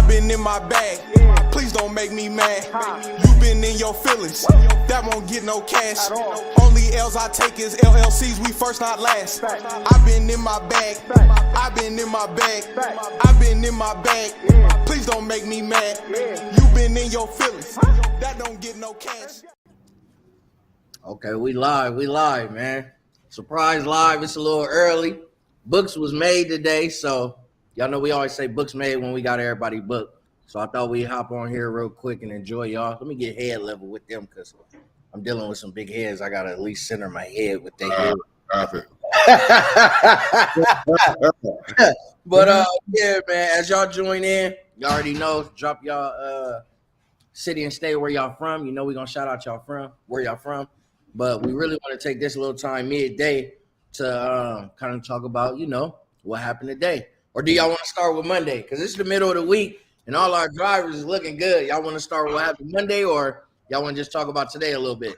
I been in my bag. Please don't make me mad. You been in your feelings. That won't get no cash. Only L's I take is LLCs. We first, not last. I been in my bag. I been in my bag. I been in my bag. Please don't make me mad. You been in your feelings. That don't get no cash. Okay, we live, man. Surprise live. It's a little early. Books was made today, so y'all know we always say books made when we got everybody booked. So I thought we'd hop on here real quick and enjoy y'all. Let me get head level with them because I'm dealing with some big heads. I gotta at least center my head with their head. But yeah, man. As y'all join in, you already know. Drop y'all city and state where y'all from. You know we gonna shout out y'all from where y'all from. But we really want to take this little time midday to kind of talk about, you know, what happened today. Or do y'all want to start with Monday? Because it's the middle of the week and all our drivers is looking good. Y'all want to start with what happened Monday, or y'all want to just talk about today a little bit?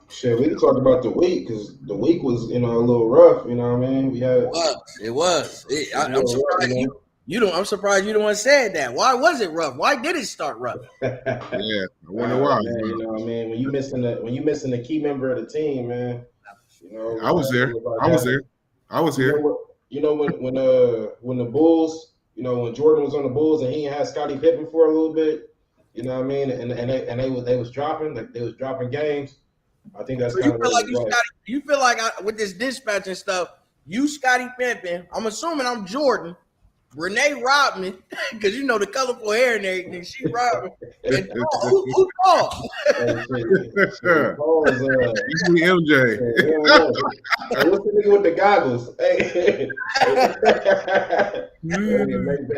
Shit, we can talk about the week because the week was, a little rough. You know what I mean? It was. I'm surprised I'm surprised you the one said that. Why was it rough? Why did it start rough? Yeah, I wonder why. Man, you know what I mean? When you missing the key member of the team, man. I was there. I was here. When the Bulls, when Jordan was on the Bulls and he had Scottie Pippen for a little bit, you know what I mean? And they was dropping games. I think that's so kind of like you feel like with this dispatch and stuff, you Scottie Pippen. I'm assuming I'm Jordan. Renee Rodman, because the colorful hair and everything. She Rodman. And who Paul? Paul is MJ. What's the nigga with the goggles? Hey.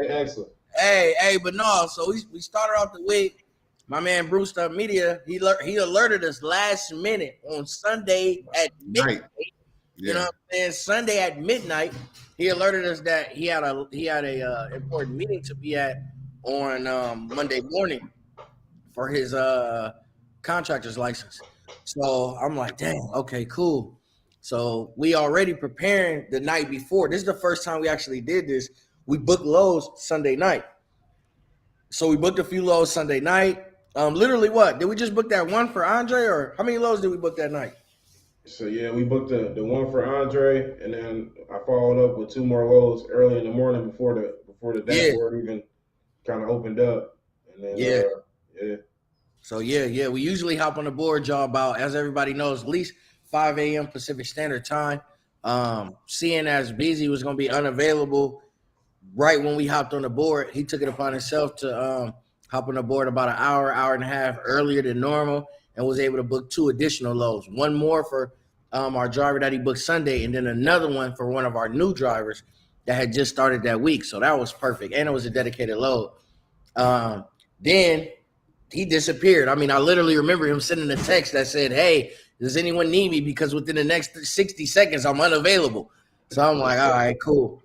Excellent. Hey, but no. So we started off the week. My man Bruce Media, he alerted us last minute on Sunday at midnight. You know what I'm saying? Sunday at midnight, he alerted us that he had a important meeting to be at on Monday morning for his contractor's license. So I'm like, dang, okay, cool. So we already preparing the night before. This is the first time we actually did this. We booked loads Sunday night. So we booked a few loads Sunday night. Literally what? Did we just book that one for Andre, or how many loads did we book that night? So yeah, we booked the one for Andre, and then I followed up with two more loads early in the morning before the dashboard even kind of opened up. And then So we usually hop on the board, y'all, about, as everybody knows, at least 5 a.m. Pacific Standard Time. Seeing as Beezy was gonna be unavailable right when we hopped on the board, he took it upon himself to hop on the board about an hour and a half earlier than normal, and was able to book 2 additional loads. One more for our driver that he booked Sunday, and then another one for one of our new drivers that had just started that week. So that was perfect, and it was a dedicated load. Then he disappeared. I mean, I literally remember him sending a text that said, hey, does anyone need me? Because within the next 60 seconds, I'm unavailable. So I'm like, all right, cool.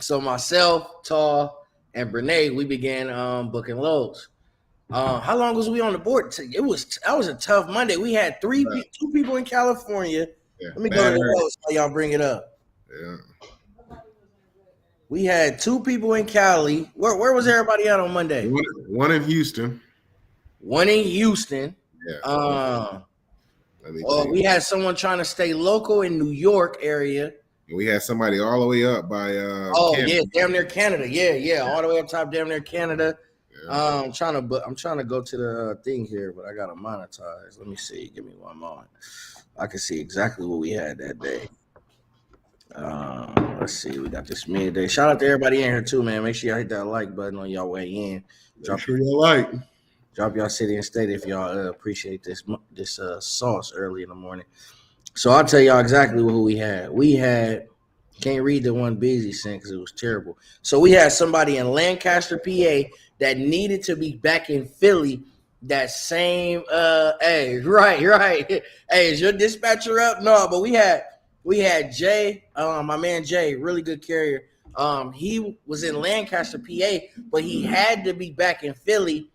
So myself, Tall, and Brene, we began booking loads. How long was we on the board? That was a tough Monday. We had two people in California. Yeah, let me go to the notes while y'all bring it up. Yeah. We had 2 people in Cali. Where was everybody at on Monday? One in Houston. One in Houston. Yeah. We had someone trying to stay local in New York area. We had somebody all the way up by Canada. Damn near Canada. Yeah, all the way up top, damn near Canada. Yeah. I'm trying to go to the thing here, but I gotta monetize. Let me see. Give me one moment. I can see exactly what we had that day. Let's see. We got this midday. Shout out to everybody in here too, man. Make sure y'all hit that like button on y'all way in. Drop y'all city and state if y'all appreciate this sauce early in the morning. So I'll tell y'all exactly who we had. We had, can't read the one Busy sent because it was terrible. So we had somebody in Lancaster, PA that needed to be back in Philly that same, hey, right. Hey, is your dispatcher up? No, but we had Jay, my man Jay, really good carrier. He was in Lancaster, PA, but he had to be back in Philly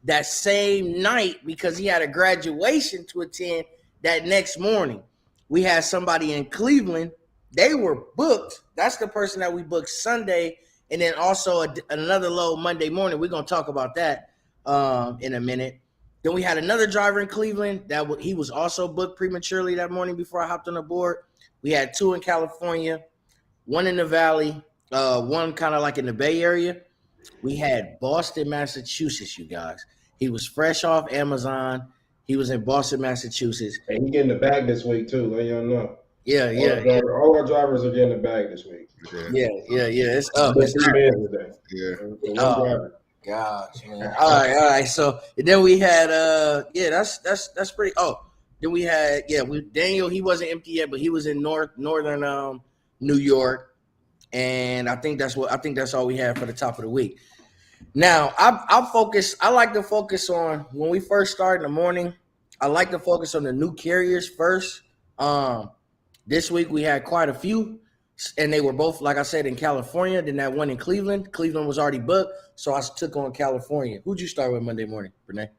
that same night because he had a graduation to attend that next morning. We had somebody in Cleveland. They were booked. That's the person that we booked Sunday And then also another load Monday morning. We're going to talk about that in a minute. Then we had another driver in Cleveland he was also booked prematurely that morning before I hopped on the board. We had 2 in California, 1 in the Valley, 1 kind of like in the Bay Area. We had Boston, Massachusetts, you guys. He was fresh off Amazon. He was in Boston, Massachusetts. And he getting the bag this week too. Let y'all know. Yeah. All our drivers are getting the bag this week. Yeah. It's up. It's 3 men today. Yeah. Gosh, man. All right. So then we had that's pretty. Oh, then we had Daniel. He wasn't empty yet, but he was in northern New York, and I think that's all we had for the top of the week. Now I like to focus on when we first start in the morning. I like to focus on the new carriers first. This week we had quite a few, and they were both, like I said, in California. Then that one in Cleveland. Cleveland was already booked, so I took on California. Who'd you start with Monday morning, Renee?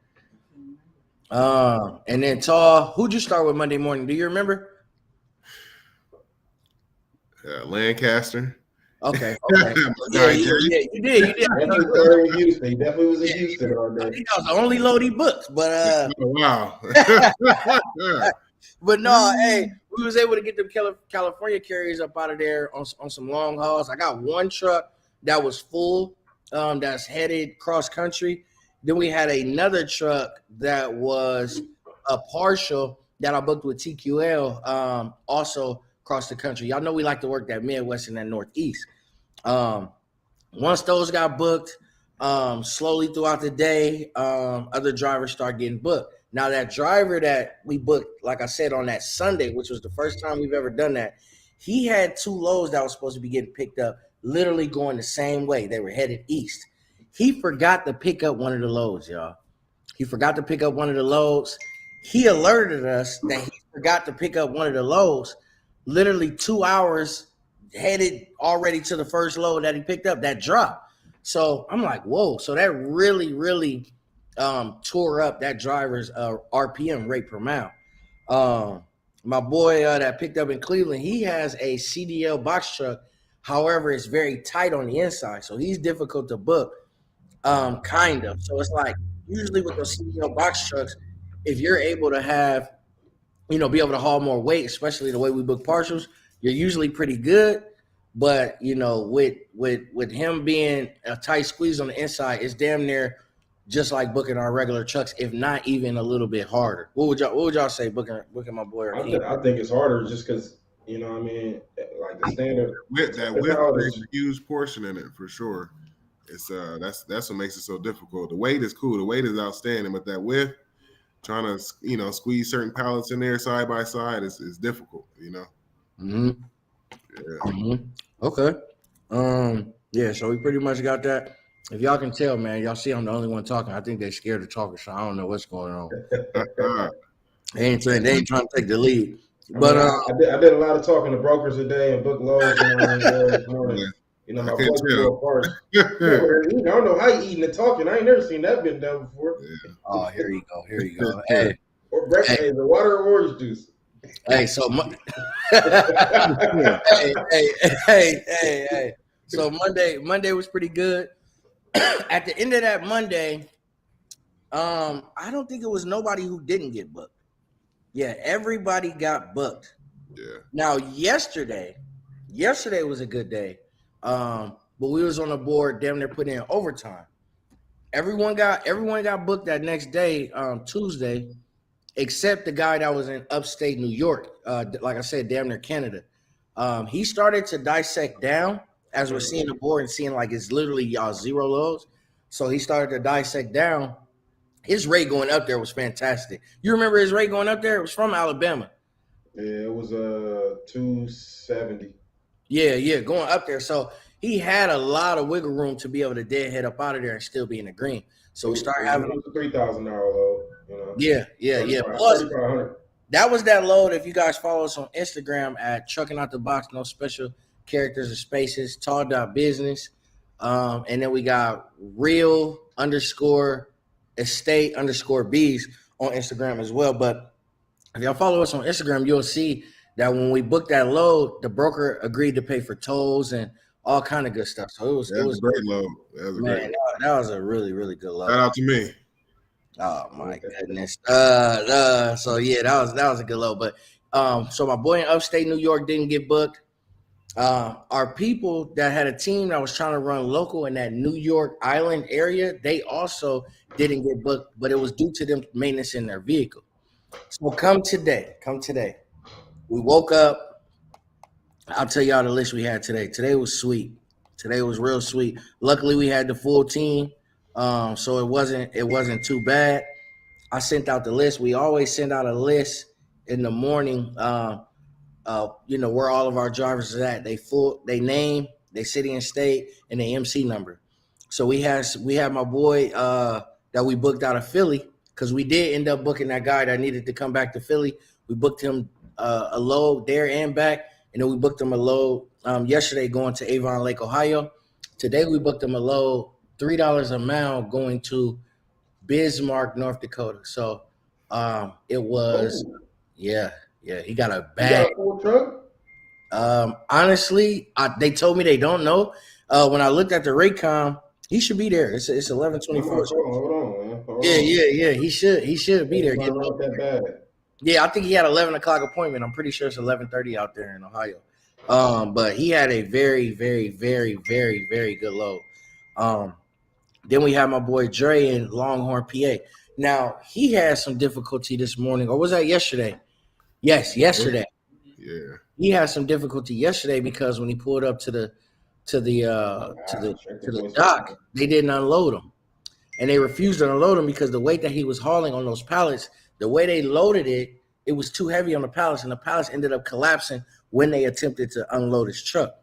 And then Tall, who'd you start with Monday morning? Do you remember? Lancaster. Okay. Yeah, you did. He definitely was in Houston all day. I think that was the only load he booked, but wow. But no, hey, we was able to get them California carriers up out of there on some long hauls. I got 1 truck that was full, that's headed cross country. Then we had another truck that was a partial that I booked with TQL, also across the country. Y'all know we like to work that Midwest and that Northeast. Once those got booked, slowly throughout the day, other drivers start getting booked. Now that driver that we booked, like I said, on that Sunday, which was the first time we've ever done that, he had 2 loads that was supposed to be getting picked up, literally going the same way. They were headed east. He forgot to pick up one of the loads, y'all. He forgot to pick up one of the loads. He alerted us that he forgot to pick up one of the loads. Literally 2 hours headed already to the first load that he picked up, that drop. So I'm like, whoa. So that really, really tore up that driver's RPM, rate per mile. My boy that picked up in Cleveland, he has a CDL box truck. However, it's very tight on the inside, so he's difficult to book, kind of. So it's like usually with those CDL box trucks, if you're able to have, be able to haul more weight, especially the way we book partials, you're usually pretty good. But with him being a tight squeeze on the inside, it's damn near just like booking our regular trucks, if not even a little bit harder. What would y'all say booking my boy? I think it's harder just because, like the standard. Width plays a huge portion in it for sure. It's that's what makes it so difficult. The weight is cool. The weight is outstanding, but that width, trying to squeeze certain pallets in there side by side is difficult. Mm-hmm. Yeah. Mm-hmm. Okay. Yeah. So we pretty much got that. If y'all can tell, man, y'all see I'm the only one talking. I think they're scared of talking, so I don't know what's going on. They ain't trying to take the lead. But I did a lot of talking to brokers today and book loads this morning. My voice go apart. I don't know how you eating and talking. I ain't never seen that been done before. Yeah. Oh, here you go. Hey. Or breakfast, hey. The water or orange juice. Hey, so hey. So Monday was pretty good. At the end of that Monday, I don't think it was nobody who didn't get booked. Yeah, everybody got booked. Yeah. Now yesterday was a good day. But we was on the board damn near putting in overtime. Everyone got booked that next day, Tuesday, except the guy that was in upstate New York. Like I said, damn near Canada. He started to dissect down as we're seeing the board and seeing like it's literally y'all 0 lows. So he started to dissect down. His rate going up there was fantastic. You remember his rate going up there? It was from Alabama. Yeah, it was 270. Yeah, going up there. So he had a lot of wiggle room to be able to deadhead up out of there and still be in the green. So we started having a $3,000 load. Yeah. Plus, that was that load. If you guys follow us on Instagram at Trucking Out the Box, no special characters or spaces, tall.business. And then we got real_estate_bees on Instagram as well. But if y'all follow us on Instagram, you'll see that when we booked that load, the broker agreed to pay for tolls and all kind of good stuff. So it was a great load. That was a man, great load. that was a really, really good load. Shout out to me. Oh my goodness. So yeah, that was a good load. But so my boy in upstate New York didn't get booked. Our people that had a team that was trying to run local in that New York Island area, they also didn't get booked, but it was due to them maintenance in their vehicle. So come today, we woke up. I'll tell y'all the list we had today. Today was sweet. Today was real sweet. Luckily, we had the full team, so it wasn't too bad. I sent out the list. We always send out a list in the morning. Where all of our drivers are at. They name, they city and state, and the MC number. So we had my boy that we booked out of Philly, because we did end up booking that guy that needed to come back to Philly. We booked him a load there and back, and then we booked him a load yesterday going to Avon Lake, Ohio. Today we booked him a load, $3 a mile going to Bismarck, North Dakota. So it was, yeah, he got a bag. You got a full truck? Honestly, they told me they don't know. When I looked at the Raycom, he should be there. It's 11:24. Hold on, man. Yeah. He should be there. That bad. Yeah, I think he had 11 o'clock appointment. I'm pretty sure it's 11:30 out there in Ohio. But he had a very, very, very, very, very good load. Then we have my boy Dre in Longhorn, PA. Now he had some difficulty this morning, or was that yesterday? Yes, yesterday. Yeah. He had some difficulty yesterday because when he pulled up to the dock, they didn't unload him, and they refused to unload him because the weight that he was hauling on those pallets, the way they loaded it, it was too heavy on the pallets, and the pallets ended up collapsing when they attempted to unload his truck.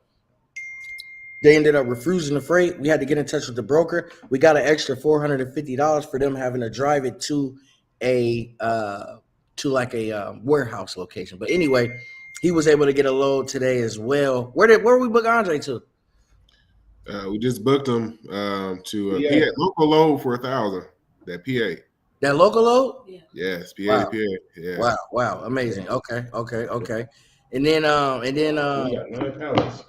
They ended up refusing the freight. We had to get in touch with the broker. We got an extra $450 for them having to drive it to a warehouse location. But anyway, he was able to get a load today as well. Where we book Andre to? We just booked him to PA, local load for 1,000. That PA. That local load? Yeah. Yes, PA to PA. Yeah. Wow, amazing. Okay. And then he got 9 pallets.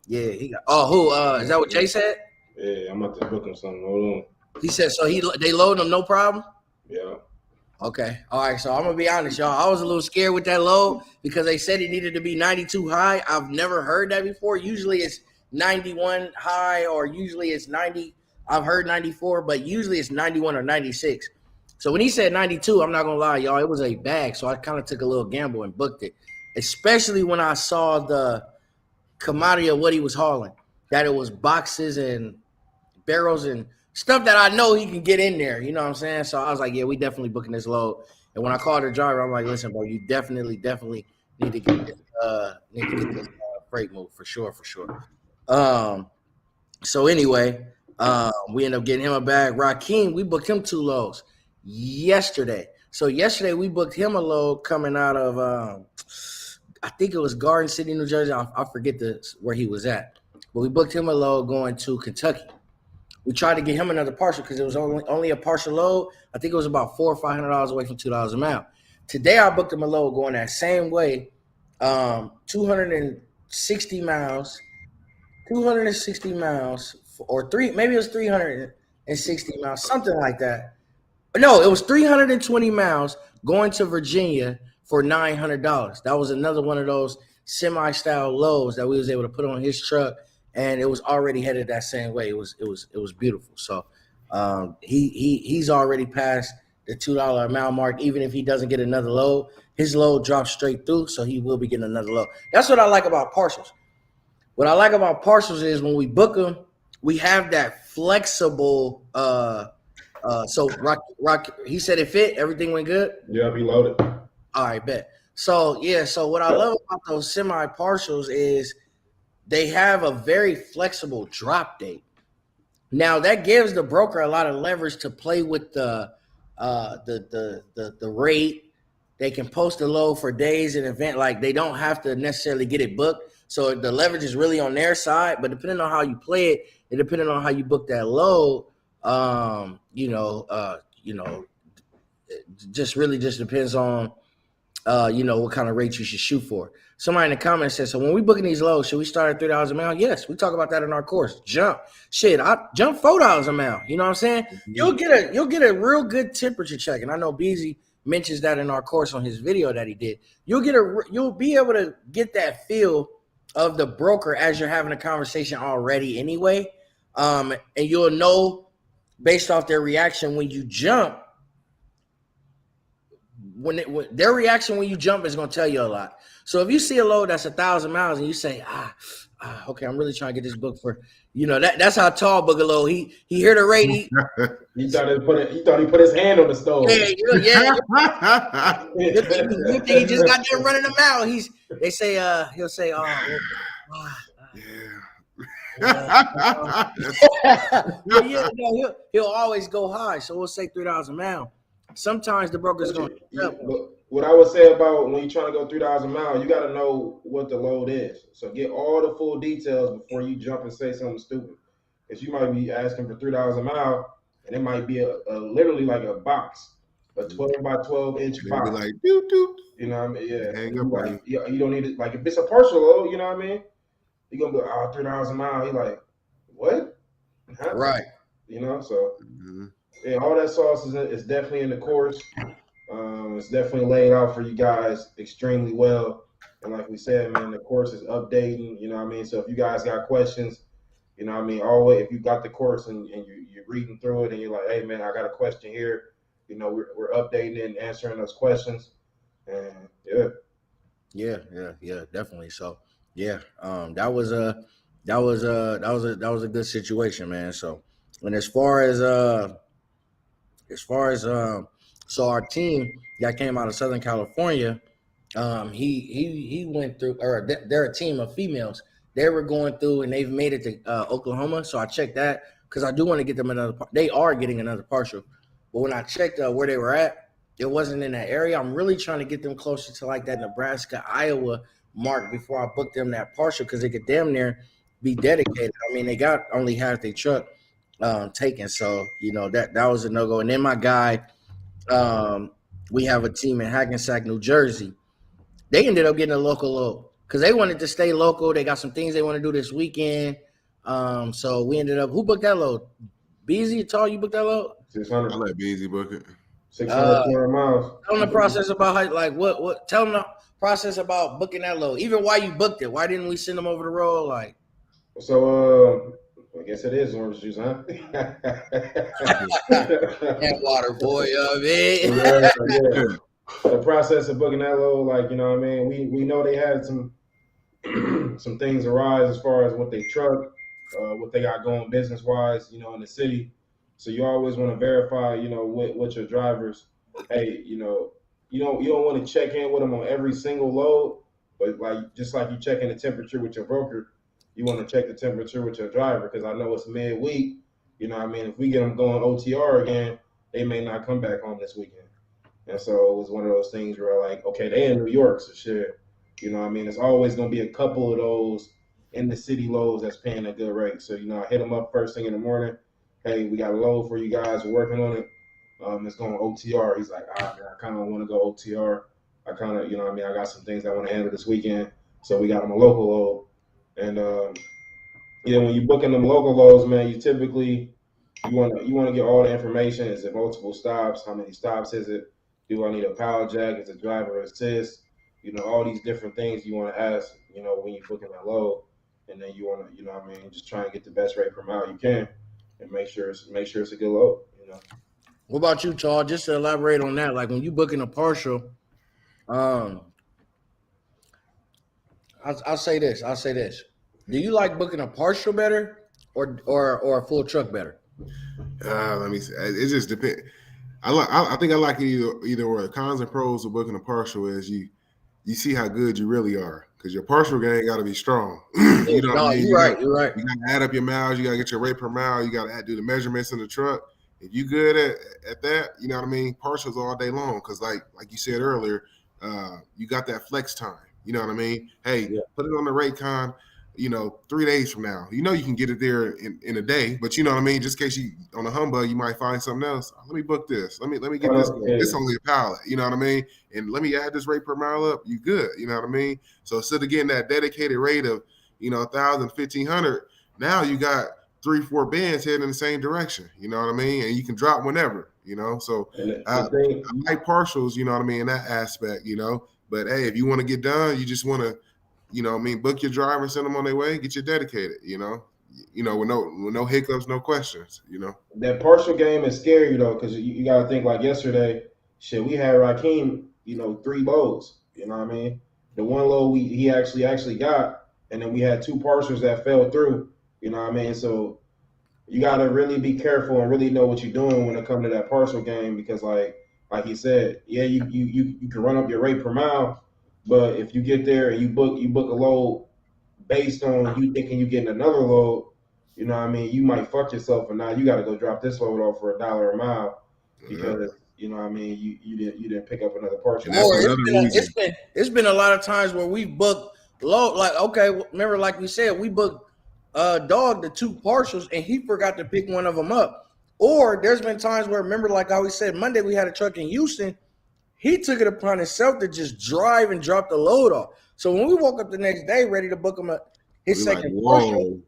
Yeah, he got. Oh, who? Is that what Jay said? Yeah, I'm about to book him something. Hold on. He said so. They load him, no problem. Yeah. Okay. All right. So I'm gonna be honest, y'all. I was a little scared with that load because they said it needed to be 92 high. I've never heard that before. Usually it's 91 high, or usually it's 90. I've heard 94, but usually it's 91 or 96. So when he said 92, I'm not gonna lie, y'all. It was a bag, so I kind of took a little gamble and booked it. Especially when I saw the commodity of what he was hauling, that it was boxes and barrels and stuff that I know he can get in there. You know what I'm saying? So I was like, yeah, we definitely booking this load. And when I called the driver, I'm like, listen, bro, you definitely need to get this freight move for sure. So anyway, we ended up getting him a bag. Rakeem, we booked him 2 loads yesterday. So yesterday we booked him a load coming out of I think it was Garden City, New Jersey. I forget where he was at. But we booked him a load going to Kentucky. We tried to get him another partial because it was only a partial load. I think it was about $400 or $500 away from $2 a mile. Today I booked him a load going that same way, 260 miles, or maybe it was 360 miles, something like that. No, it was 320 miles going to Virginia for $900. That was another one of those semi-style loads that we was able to put on his truck, and it was already headed that same way. It was beautiful. So he's already past the $2 a mile mark. Even if he doesn't get another load, his load drops straight through, so he will be getting another load. That's what I like about partials. What I like about partials is when we book them, we have that flexible. So Rock, he said it fit. Everything went good. Yeah, he loaded. All right, bet. So what I love about those semi-partials is they have a very flexible drop date. Now that gives the broker a lot of leverage to play with the rate. They can post a load for days in event, like they don't have to necessarily get it booked. So the leverage is really on their side, but depending on how you play it, and depending on how you book that load, just depends on what kind of rate you should shoot for. somebody in the comments said, so when we booking these lows, should we start at $3 a mile? Yes, we talk about that in our course. Jump. Shit, I jump $4 a mile. You know what I'm saying? You'll get a real good temperature check. And I know Beezy mentions that in our course on his video that he did. You'll be able to get that feel of the broker as you're having a conversation already anyway. And you'll know based off their reaction when you jump, when their reaction when you jump is going to tell you a lot. So if you see a load that's 1,000 miles and you say, okay, I'm really trying to get this book for, that's how tall Boogaloo. He heard the rate. He thought he put his hand on the stove. Yeah. You think he just got there running them out. He'll say, he'll always go high. So we'll say $3 a mile. Sometimes the broker's going to. What I would say about when you're trying to go $3 a mile, you got to know what the load is. So get all the full details before you jump and say something stupid. Because you might be asking for $3 a mile, and it might be a literally like a box, a 12 by 12 inch box. Like doot doot. You know what I mean? Yeah. Hang up like, you don't need it. Like if it's a partial load, you know what I mean? You're gonna be $3 a mile. You're like, what? Huh? Right. So yeah, all that sauce is definitely in the course. It's definitely laid out for you guys extremely well. And like we said, man, the course is updating, you know what I mean? So if you guys got questions, you know what I mean, always, if you got the course and you're reading through it and you're like, hey, man, I got a question here, we're updating it and answering those questions. And yeah, definitely. So yeah, that was a good situation, man. So, and as far as so our team that came out of Southern California, he went through, or they're a team of females. They were going through and they've made it to Oklahoma. So I checked that because I do want to get them another. They are getting another partial, but when I checked where they were at, it wasn't in that area. I'm really trying to get them closer to like that Nebraska, Iowa mark before I book them that partial because they could damn near be dedicated. I mean, they got only half their truck taken, so that was a no-go. And then my guy, we have a team in Hackensack, New Jersey. They ended up getting a local load because they wanted to stay local. They got some things they want to do this weekend. So we ended up, who booked that load? Beezy, Tall, you booked that load? 600. I let Beezy book it. 600 miles. Tell them the process about what tell them the process about booking that load. Even why you booked it. Why didn't we send them over the road? Like, so I guess it is orange juice, huh? that water, boy, man. Yeah. The process of booking that load, like, you know what I mean? We know they had some things arise as far as what they truck, what they got going business wise, in the city. So you always want to verify, with your drivers. Hey, you don't want to check in with them on every single load, but just like you checking the temperature with your broker, you want to check the temperature with your driver because I know it's midweek. You know what I mean? If we get them going OTR again, they may not come back home this weekend. And so it was one of those things where like, okay, they in New York, so shit. You know what I mean? There's always going to be a couple of those in the city loads that's paying a good rate. So, I hit them up first thing in the morning. Hey, we got a load for you guys. We're working on it. It's going OTR. He's like, man, I kind of want to go OTR. I kind of, I got some things I want to handle this weekend. So we got him a local load. And when you're booking them local loads, man, you typically you want to get all the information. Is it multiple stops? How many stops is it? Do I need a power jack? Is it driver assist? All these different things you want to ask. When you're booking that load, and then you want to, just try and get the best rate per mile you can, and make sure it's a good load. What about you, Tall? Just to elaborate on that, like when you booking a partial, I'll say this. Do you like booking a partial better or a full truck better? Let me see. It just depends. I think I like it either or. The cons and pros of booking a partial is you see how good you really are because your partial game got to be strong. You're right. You got to add up your miles. You got to get your rate per mile. You got to do the measurements in the truck. If you good at that, you know what I mean. Partials all day long because like you said earlier, you got that flex time. You know what I mean? Hey, put it on the rate con. 3 days from now. You can get it there in a day, but you know what I mean? Just in case you on a humbug, you might find something else. Let me book this. Let me get this going. It's only a pallet, you know what I mean? And let me add this rate per mile up. You good, you know what I mean? So instead of getting that dedicated rate of, 1,000, 1,500, now you got 3-4 bands heading in the same direction, you know what I mean? And you can drop whenever, So I like partials, you know what I mean, in that aspect, But hey, if you want to get done, you just want to, book your driver, send them on their way, get you dedicated, with no hiccups, no questions, That partial game is scary though, because you got to think like yesterday, shit, we had Raheem, 3 loads, you know what I mean? The one load he actually got, and then we had 2 partials that fell through, you know what I mean? So you got to really be careful and really know what you're doing when it comes to that partial game, because like he said, yeah, you can run up your rate per mile, but if you get there and you book a load based on you thinking you're getting another load, you know what I mean, you might fuck yourself, and now you got to go drop this load off for $1 a mile because you know what I mean, you didn't pick up another partial. It's been a lot of times where we booked low, like remember, like we said, we booked Dog the 2 partials and he forgot to pick one of them up. Or there's been times where, remember, like I always said, Monday we had a truck in Houston. He took it upon himself to just drive and drop the load off. So when we woke up the next day ready to book him his second partial.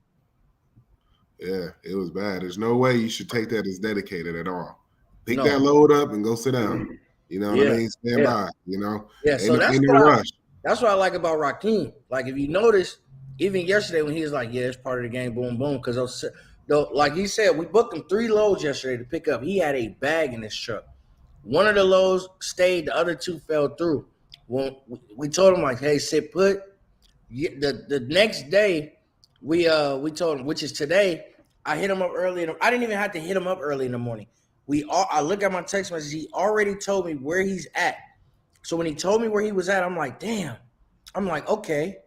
Yeah, it was bad. There's no way you should take that as dedicated at all. Pick that load up and go sit down. You know what I mean? Stand by, Yeah, so that's what I like about Raheem. Like, if you notice, even yesterday when he was like, yeah, it's part of the game, boom, boom, because like he said, we booked him 3 loads yesterday to pick up. He had a bag in his truck. One of the loads stayed, the other 2 fell through. When we told him, like, hey, sit put. The next day, we told him, which is today, I hit him up early. I didn't even have to hit him up early in the morning. I look at my text message. He already told me where he's at. So when he told me where he was at, I'm like, damn. I'm like, okay,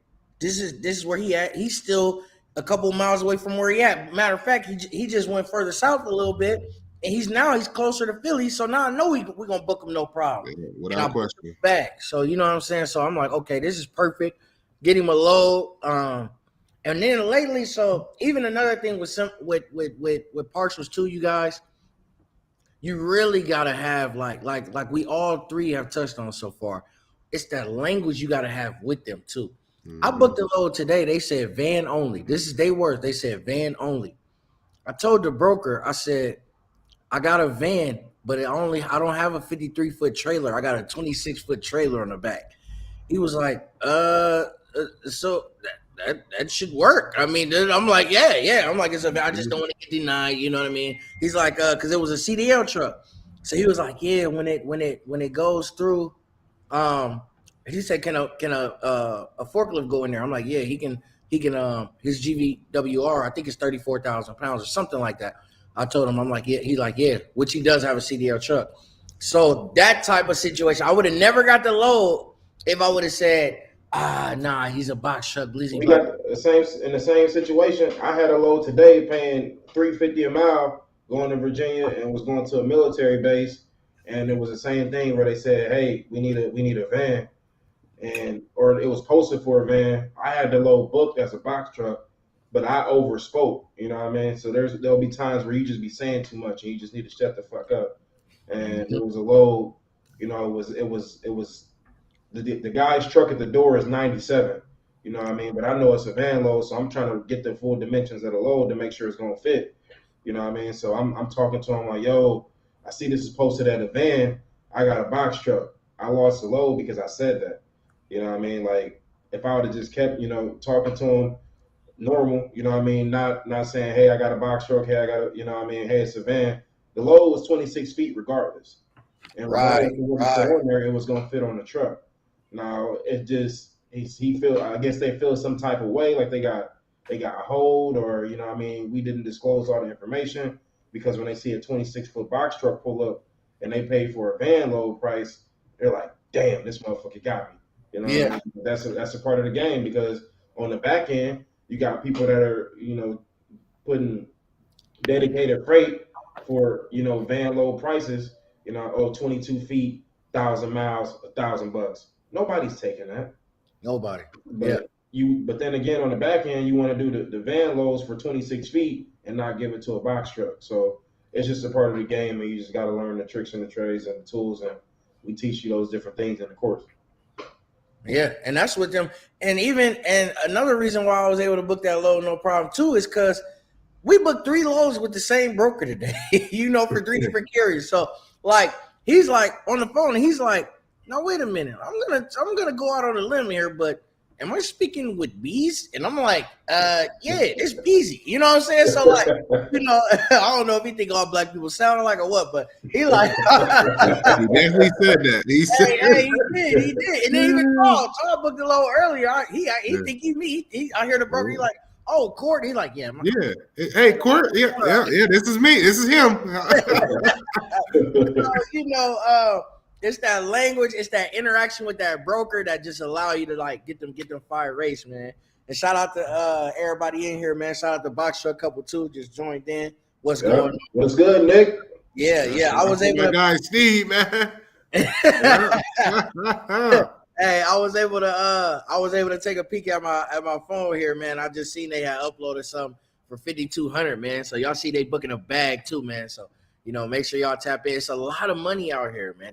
this is where he at. He's still a couple miles away from where he at. Matter of fact, he just went further south a little bit, and he's closer to Philly. So now I know we're gonna book him no problem. Without question. Back. So you know what I'm saying. So I'm like, okay, this is perfect. Get him a load. And then lately, so even another thing with partials too, you guys, you really gotta have like we all 3 have touched on so far. It's that language you gotta have with them too. Mm-hmm. I booked a load today. They said van only. This is their words. They said van only. I told the broker, I said, I got a van, but I don't have a 53-foot trailer. I got a 26-foot trailer on the back. He was like, so that should work. I mean, I'm like, yeah. I'm like, I just don't want to get denied. You know what I mean? He's like, because it was a CDL truck. So he was like, yeah, when it goes through, he said, can a forklift go in there? I'm like, yeah, he can. His GVWR, I think it's 34,000 pounds or something like that. I told him, I'm like, yeah. He's like, yeah, which he does have a CDL truck. So that type of situation, I would have never got the load if I would have said, nah, he's a box truck. We got the same situation. I had a load today paying $350 a mile going to Virginia and was going to a military base, and it was the same thing where they said, hey, we need a van, or it was posted for a van. I had the load booked as a box truck, but I overspoke. You know what I mean? So there'll be times where you just be saying too much and you just need to shut the fuck up. And it was a load. It was. The guy's truck at the door is 97, you know what I mean? But I know it's a van load, so I'm trying to get the full dimensions of the load to make sure it's going to fit, you know what I mean? So I'm talking to him like, yo, I see this is posted at a van. I got a box truck. I lost the load because I said that, you know what I mean? Like, if I would have just kept, talking to him normal, you know what I mean? Not saying, hey, I got a box truck. Hey, I got a, you know what I mean? Hey, it's a van. The load was 26 feet regardless. And regardless of what we put on there, it was going to fit on the truck. Now it just I guess they feel some type of way, like they got a hold, or you know what I mean, we didn't disclose all the information, because when they see a 26-foot box truck pull up and they pay for a van load price, they're like, damn, this motherfucker got me. You know what I mean? That's a part of the game, because on the back end you got people that are, putting dedicated freight for, van load prices, 22 feet, 1,000 miles, $1,000. Nobody's taking that. Nobody. But but then again, on the back end, you want to do the van loads for 26 feet and not give it to a box truck. So it's just a part of the game, and you just got to learn the tricks and the trades and the tools, and we teach you those different things in the course. Yeah, and that's what them, and another reason why I was able to book that load no problem too is because we booked 3 loads with the same broker today, for 3 different carriers. So like he's like on the phone, and he's like, "No, wait a minute, I'm gonna go out on a limb here, but am I speaking with Bees?" And I'm like, yeah, it's Beezy. You know what I'm saying? So like, I don't know if he think all black people sound like or what, but he like he definitely said that. He said, he did. And then even called. So I booked a little earlier. He think he me. I hear the broker. He like, "Oh, Court." He like, "Yeah, Hey, Court. Yeah. This is me. This is him." It's that language, it's that interaction with that broker that just allow you to like get them fire race, man. And shout out to everybody in here, man. Shout out to Box Truck Couple 2 just joined in. What's going on? What's good, Nick? Yeah. I was able to guy Steve, man. Hey, I was able to take a peek at my phone here, man. I just seen they had uploaded something for 5,200, man. So y'all see they booking a bag too, man. So make sure y'all tap in. It's a lot of money out here, man.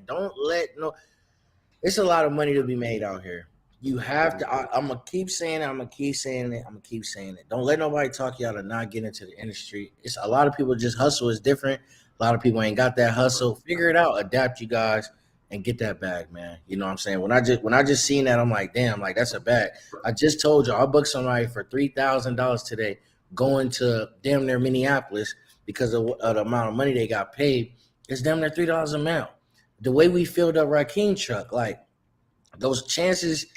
It's a lot of money to be made out here. You have to. I'm gonna keep saying it. I'm gonna keep saying it. Don't let nobody talk you out of not getting into the industry. It's a lot of people just hustle is different. A lot of people ain't got that hustle. Figure it out. Adapt, you guys, and get that bag, man. You know what I'm saying? When I just seen that, I'm like, damn, like that's a bag. I just told you I booked somebody for $3,000 today, going to damn near Minneapolis because of the amount of money they got paid. It's damn near $3 a mile. The way we filled up Raheem truck, like those chances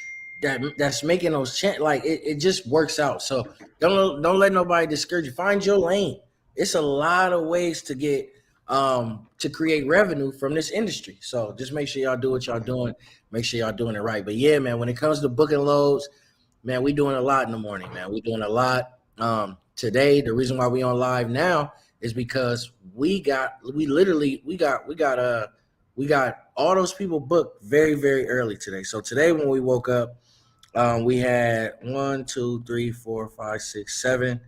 that's making those like it just works out. So don't let nobody discourage you. Find your lane. It's a lot of ways to get to create revenue from this industry. So just make sure y'all do what y'all doing. Make sure y'all doing it right. But yeah, man, when it comes to booking loads, man, we doing a lot in the morning, man. We doing a lot. Today, the reason why we on live now is because we got all those people booked very, very early today. So today when we woke up, we had 1, 2, 3, 4, 5, 6, 7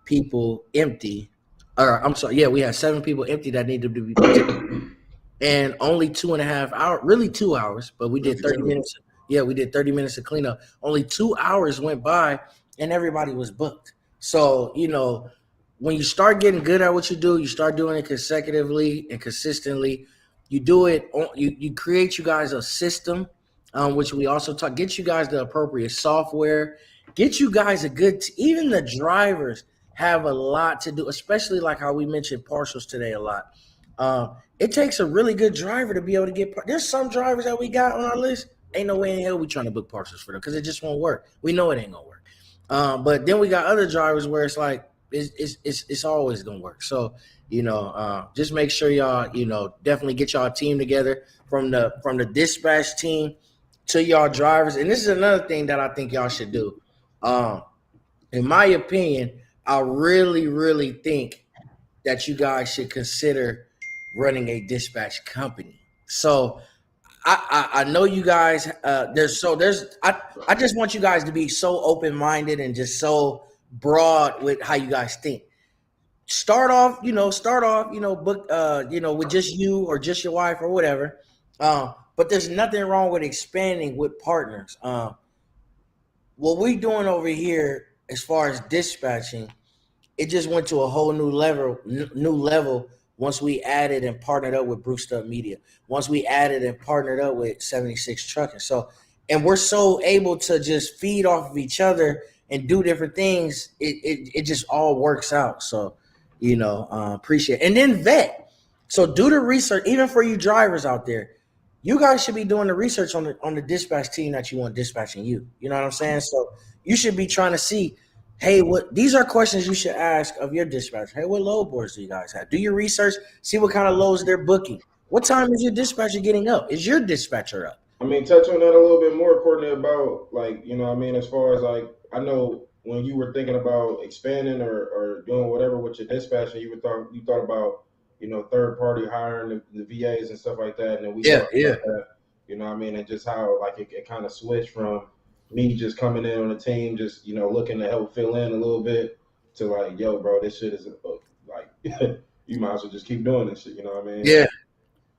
people empty. We had 7 people empty that needed to be booked. And only 2.5 hours, really 2 hours, but we did 30 minutes. Yeah, we did 30 minutes of cleanup. Only 2 hours went by and everybody was booked. So, when you start getting good at what you do, you start doing it consecutively and consistently. You do it. You create you guys a system, which we also talk. Get you guys the appropriate software. Get you guys even the drivers have a lot to do, especially like how we mentioned partials today a lot. It takes a really good driver to be able to get. There's some drivers that we got on our list. Ain't no way in hell we trying to book partials for them because it just won't work. We know it ain't gonna work. But then we got other drivers where it's like it's always gonna work. So just make sure y'all definitely get y'all team together from the dispatch team to y'all drivers. And this is another thing that I think y'all should do. In my opinion, I really, really think that you guys should consider running a dispatch company. So I know you guys. I just want you guys to be so open-minded and just so broad with how you guys think. Start off, book, with just you or just your wife or whatever. But there's nothing wrong with expanding with partners. What we doing over here as far as dispatching, it just went to a whole new level once we added and partnered up with Bruced Up Media. Once we added and partnered up with 76 Trucking. So, and we're so able to just feed off of each other and do different things. It just all works out. So, appreciate it. And then vet. So do the research, even for you drivers out there. You guys should be doing the research on the dispatch team that you want dispatching you. You know what I'm saying? So you should be trying to see, hey, these are questions you should ask of your dispatcher. Hey, what load boards do you guys have? Do your research, see what kind of loads they're booking. What time is your dispatcher getting up? Is your dispatcher up? I mean, touch on that a little bit more, Courtney, about as far as I know when you were thinking about expanding or doing whatever with your dispatcher, you thought about, third party hiring the VAs and stuff like that. And then we talked about that, and just how it kind of switched from, me just coming in on the team, just, you know, looking to help fill in a little bit, to like, yo, bro, this shit is like, you might as well just keep doing this shit. You know what I mean?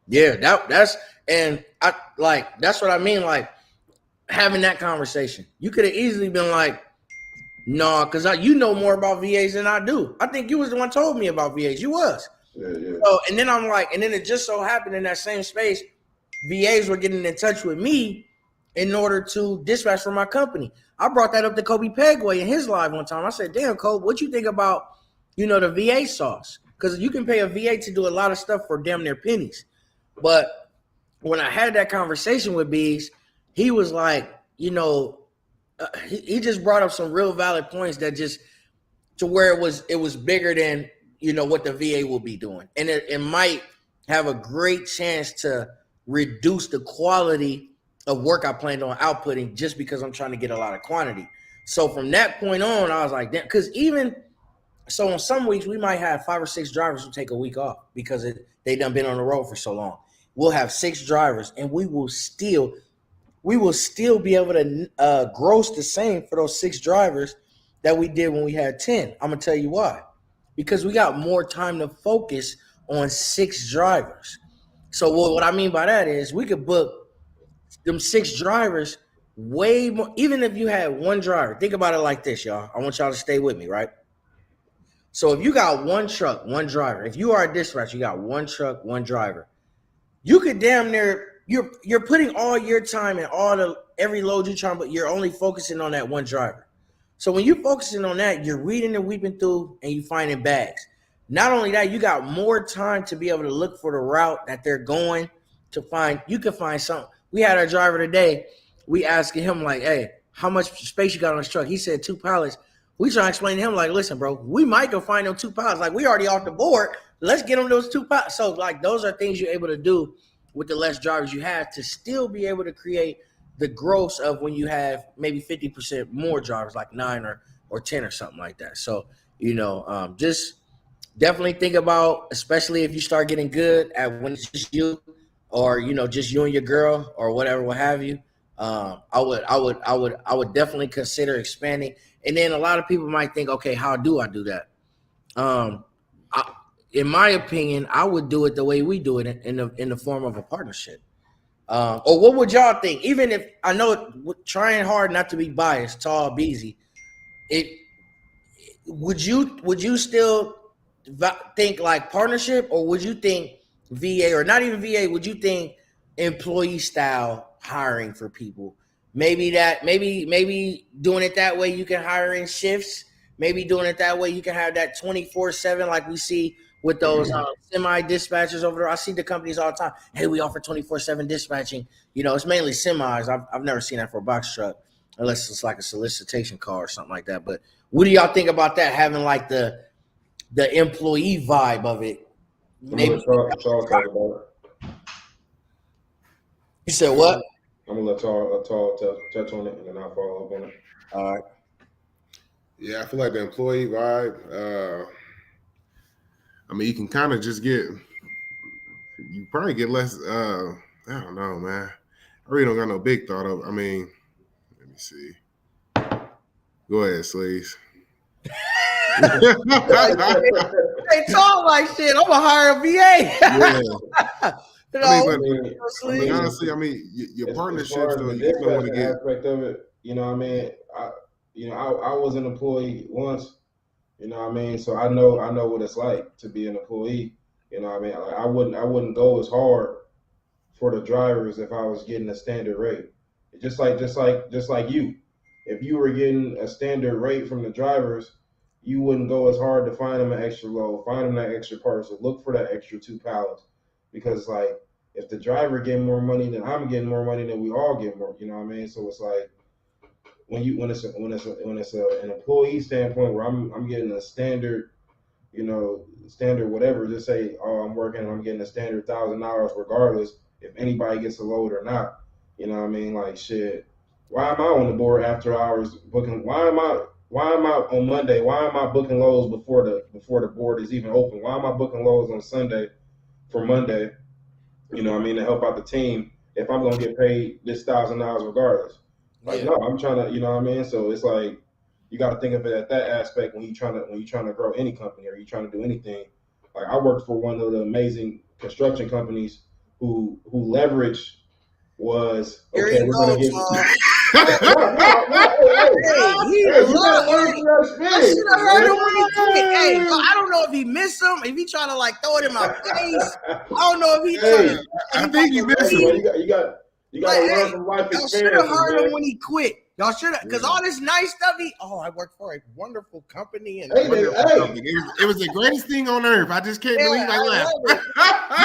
Yeah. That's and I like that's what I mean. Like having that conversation, you could have easily been like, no, because you know more about VAs than I do. I think you was the one told me about VAs. You was. Yeah. So, and then I'm like, and then it just so happened in that same space, VAs were getting in touch with me in order to dispatch for my company. I brought that up to Kobe Pegway in his live one time. I said, damn, Kobe, what you think about, you know, the VA sauce? Because you can pay a VA to do a lot of stuff for damn near pennies. But when I had that conversation with Bees, he was like, you know, he just brought up some real valid points that just to where it was bigger than, you know, what the VA will be doing. And it might have a great chance to reduce the quality of work I planned on outputting just because I'm trying to get a lot of quantity. So from that point on, I was like, damn, because even so on some weeks, we might have 5 or 6 drivers who take a week off because they done been on the road for so long. We'll have 6 drivers and we will still be able to gross the same for those 6 drivers that we did when we had 10. I'm going to tell you why. Because we got more time to focus on 6 drivers. So what I mean by that is we could book them 6 drivers way more. Even if you had 1 driver, think about it like this, y'all. I want y'all to stay with me, right? So if you got 1 truck, 1 driver, if you are a dispatcher, you got 1 truck, 1 driver, you could damn near, you're putting all your time and every load you're trying, but you're only focusing on that 1 driver. So when you're focusing on that, you're reading and weeping through and you finding bags. Not only that, you got more time to be able to look for the route that they're going to find. You can find something. We had our driver today. We asking him like, hey, how much space you got on this truck? He said 2 pallets. We try to explain to him like, listen, bro, we might go find them 2 pallets. Like we already off the board. Let's get them those 2 pallets. So like those are things you're able to do with the less drivers you have to still be able to create the gross of when you have maybe 50% more drivers, like 9 or 10 or something like that. So, you know, just definitely think about, especially if you start getting good at when it's just you or, you know, just you and your girl or whatever, what have you. I would definitely consider expanding. And then a lot of people might think, okay, how do I do that? In my opinion, I would do it the way we do it in the form of a partnership. Or what would y'all think? Even if I know trying hard not to be biased, tall, Beezy, would you still think like partnership, or would you think VA, or not even VA? Would you think employee style hiring for people? Maybe doing it that way you can hire in shifts. Maybe doing it that way you can have that 24/7 like we see with those semi dispatchers over there. I see the companies all the time. Hey, we offer 24/7 dispatching. You know, it's mainly semis. I've never seen that for a box truck unless it's like a solicitation call or something like that. But what do y'all think about that? Having like the employee vibe of it. Maybe Charles talk about it. You said what? I'm gonna let Tall touch on it, and then I'll follow up on it. All right. Yeah, I feel like the employee vibe. I mean, you can kind of just you probably get less. I don't know, man. I really don't got no big thought of. I mean, let me see. Go ahead, Sleaze. They talk like shit. I'm gonna hire a VA. Yeah. I mean, honestly, your partnerships though, you don't want to get aspect of it. You know what I mean? I was an employee once. You know what I mean? So I know what it's like to be an employee. You know what I mean? Like, I wouldn't go as hard for the drivers if I was getting a standard rate. Just like you. If you were getting a standard rate from the drivers, you wouldn't go as hard to find them an extra load, find them that extra parcel, look for that extra 2 pallets. Because like if the driver getting more money, then I'm getting more money, then we all get more. You know what I mean? So it's like when it's an employee standpoint where I'm getting a standard, standard whatever. Just say, oh, I'm working and I'm getting a standard $1,000 regardless if anybody gets a load or not. You know what I mean? Like shit. Why am I on the board after hours booking? Why am I on Monday? Why am I booking loads before the board is even open? Why am I booking loads on Sunday for Monday? You know what I mean, to help out the team if I'm gonna get paid this $1,000 regardless. Like, no, I'm trying to, you know what I mean? So it's like you got to think of it at that aspect when you're trying to grow any company or you're trying to do anything. Like I worked for one of the amazing construction companies who leverage was okay. We're gonna get. Hey, you gotta learn from your experience. I heard him when he quit. Hey, so I don't know if he missed him, if he trying to like throw it in my face. I don't know if he. I think he missed him. You got to learn from life experience. Y'all should have heard him when he quit. Y'all should have, because all this nice stuff. I work for a wonderful company, and it was the greatest thing on earth. I just can't believe I left.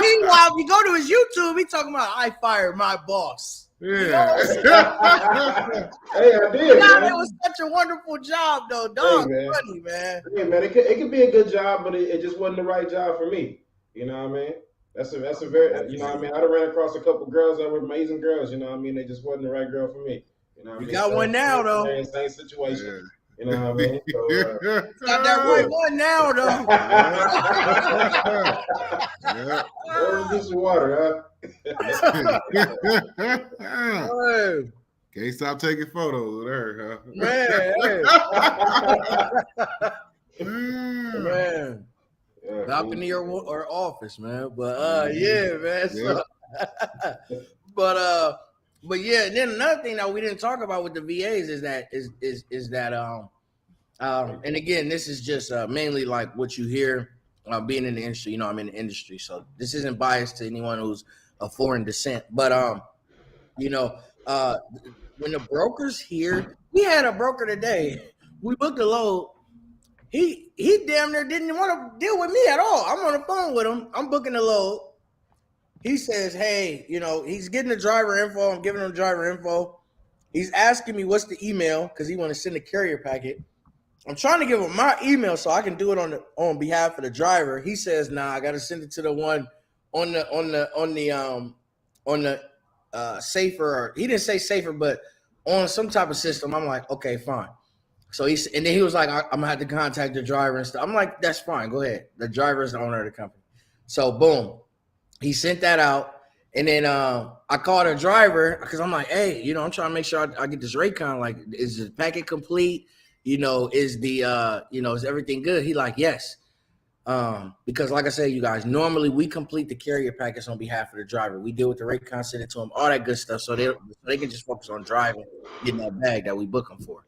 Meanwhile, if you go to his YouTube, he talking about I fired my boss. Yeah. Hey, I did. God, it was such a wonderful job, though. Dog, funny, man. Yeah, man. It could be a good job, but it just wasn't the right job for me. You know what I mean? That's a very, you know what I mean? I ran across a couple girls that were amazing girls. You know what I mean? They just wasn't the right girl for me. You know what I mean? You got one now, though. Same situation. Yeah. You know what I mean? So, got that right one now, though. Or get some water, huh? Can't stop taking photos with her, huh? Man. Hop into your office, man. But yeah, man. So, but yeah, and then another thing that we didn't talk about with the VAs is that and again, this is just mainly like what you hear being in the industry. You know, I'm in the industry, so this isn't biased to anyone who's of foreign descent. But when the brokers here, we had a broker today. We booked a load. He damn near didn't want to deal with me at all. I'm on the phone with him. I'm booking the load. He says, hey, he's getting the driver info. I'm giving him driver info. He's asking me what's the email because he want to send a carrier packet. I'm trying to give him my email so I can do it on behalf of the driver. He says, nah, I got to send it to the one on the safer. Or he didn't say safer, but on some type of system. I'm like, okay, fine. So and then he was like, I'm gonna have to contact the driver and stuff. I'm like, that's fine, go ahead. The driver is the owner of the company. So boom, he sent that out, and then I called a driver because I'm like, hey, I'm trying to make sure I get this Raycon. Like, is the packet complete? Is is everything good? He like, yes. Because like I said, you guys, normally we complete the carrier packets on behalf of the driver. We deal with the Raycon, send it to them, all that good stuff, so they can just focus on driving, getting that bag that we book them for.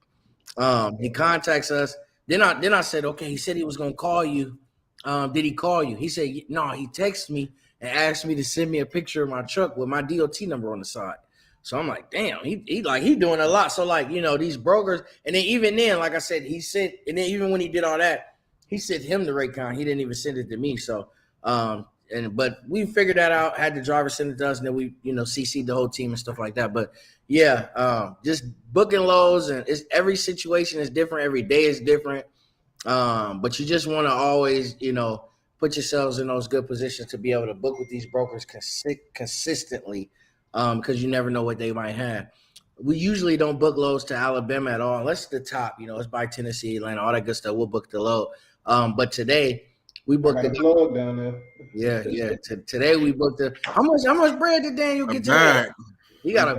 He contacts us. Then I said, okay, he said he was gonna call you. Did he call you? He said, no, he texted me and asked me to send me a picture of my truck with my DOT number on the side. So I'm like, damn, he doing a lot. So like, these brokers, and then even then, like I said, he sent, and then even when he did all that, he sent him the Raycon. He didn't even send it to me. So but we figured that out, had the driver send it to us, and then we, CC'd the whole team and stuff like that. But yeah, just booking loads, and every situation is different, every day is different. But you just want to always, put yourselves in those good positions to be able to book with these brokers consistently, because you never know what they might have. We usually don't book loads to Alabama at all, unless the top, it's by Tennessee, Atlanta, all that good stuff. We'll book the load. But today we booked the load down there. Yeah. Today we booked the. How much bread did Daniel get today? He got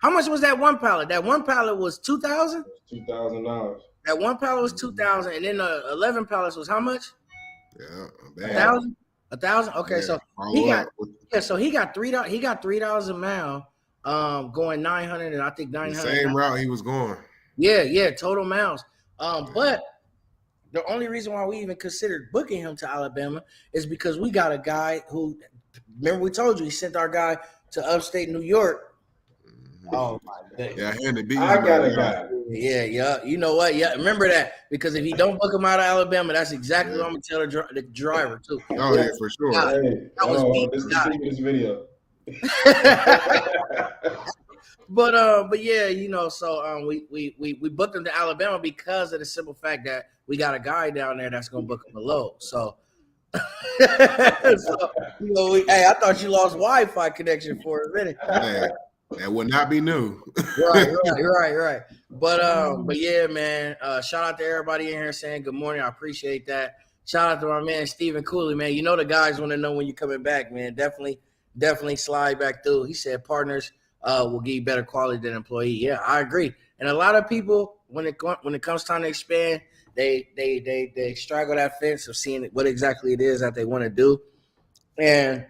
how much was that one pallet? That one pallet was $2,000. $2,000. That one pallet was $2,000, and then the 11 pallets was how much? Yeah, $1,000. Okay, yeah, so he got $3. He got $3 a mile. Going 900, and I think 900. The same route he was going. Yeah, total miles. But the only reason why we even considered booking him to Alabama is because we got a guy who, remember we told you he sent our guy to upstate New York. Oh my goodness. Yeah, I got a guy. Yeah. You know what? Yeah, remember that, because if he don't book him out of Alabama, that's exactly what I'm gonna tell the driver too. Oh yeah, for sure. This video. But yeah, so we booked him to Alabama because of the simple fact that we got a guy down there that's gonna book him a load. So, I thought you lost Wi-Fi connection for a minute. Hey, that would not be new. Right. But yeah, man. Shout out to everybody in here saying good morning. I appreciate that. Shout out to my man Stephen Cooley, man. The guys want to know when you're coming back, man. Definitely slide back through. He said, partners, will give you better quality than employee. Yeah, I agree. And a lot of people, when it comes time to expand, they straggle that fence of seeing what exactly it is that they want to do. And